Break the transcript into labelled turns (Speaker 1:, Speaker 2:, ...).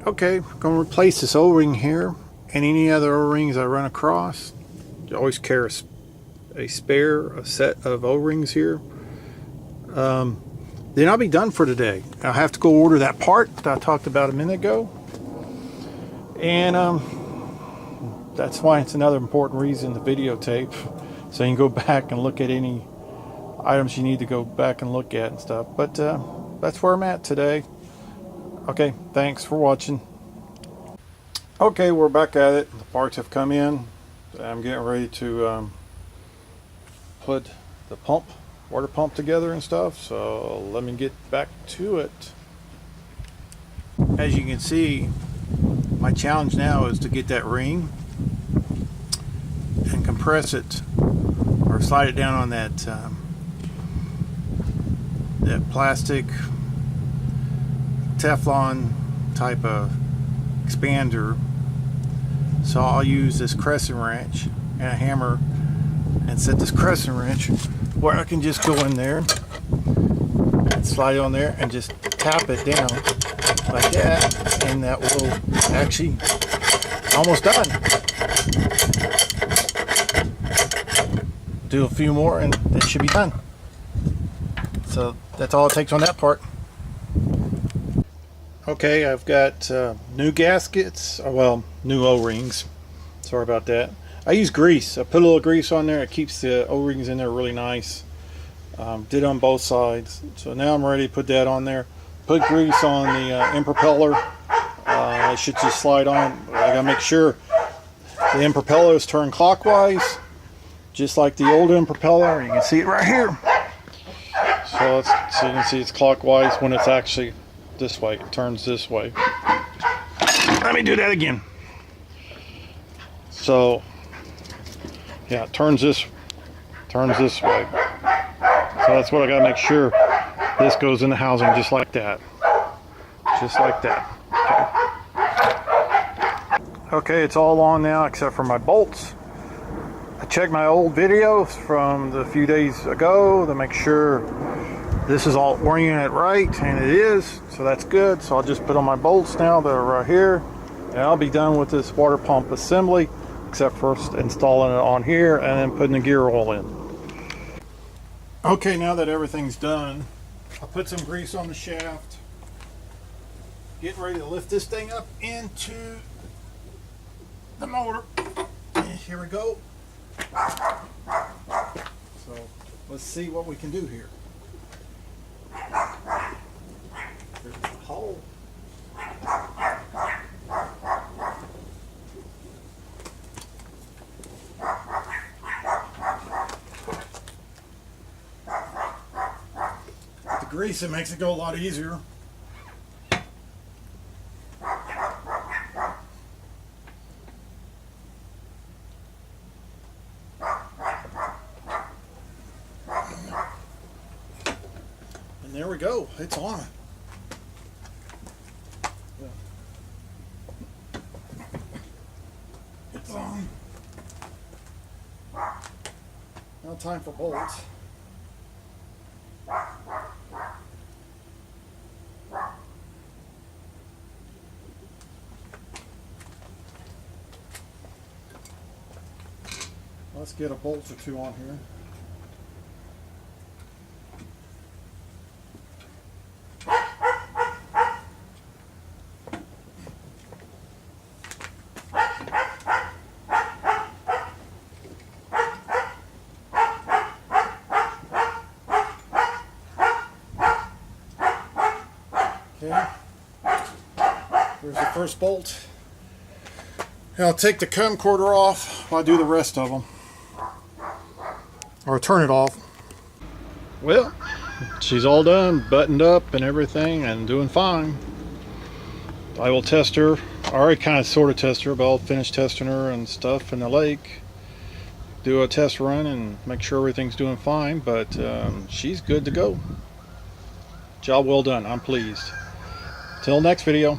Speaker 1: Okay, I'm going to replace this O-ring here and any other O-rings I run across. You always carry a set of O-rings here. Then I'll be done for today. I'll have to go order that part that I talked about a minute ago. And that's why it's another important reason to videotape, so you can go back and look at any items you need to go back and look at and stuff. But that's where I'm at today. Okay, thanks for watching. Okay, we're back at it. The parts have come in. I'm getting ready to put the water pump together and stuff, so let me get back to it. As you can see, my challenge now is to get that ring and compress it or slide it down on that that plastic Teflon type of expander. So I'll use this crescent wrench and a hammer and set this crescent wrench where I can just go in there and slide on there and just tap it down like that, and that will actually almost done. Do a few more and it should be done. So that's all it takes on that part. Okay, I've got new gaskets, well, new O-rings. Sorry about that. I use grease. I put a little grease on there. It keeps the O-rings in there really nice. Did on both sides. So now I'm ready to put that on there. Put grease on the end propeller. It should just slide on. I gotta make sure the end propeller is turned clockwise, just like the old end propeller. You can see it right here. So you can see it's clockwise when it's actually this way. It turns this way. Let me do that again. So yeah, it turns this way. So that's what I gotta make sure. This goes in the housing just like that. Just like that. Okay, it's all on now except for my bolts. I checked my old videos from the few days ago to make sure this is all oriented right, and it is, so that's good. So I'll just put on my bolts now that are right here, and I'll be done with this water pump assembly, except for installing it on here and then putting the gear oil in. Okay, now that everything's done, I'll put some grease on the shaft. Getting ready to lift this thing up into the motor. And here we go. So let's see what we can do here. There's a hole. With the grease, it makes it go a lot easier. And there we go, it's on. It's on. Now time for bolts. Let's get a bolt or two on here. Okay, there's the first bolt. Now I'll take the camcorder off while I do the rest of them. Or turn it off. Well, she's all done, buttoned up and everything, and doing fine. I will test her. I already kind of sort of test her, but I'll finish testing her and stuff in the lake. Do a test run and make sure everything's doing fine, but she's good to go. Job well done. I'm pleased. Till next video.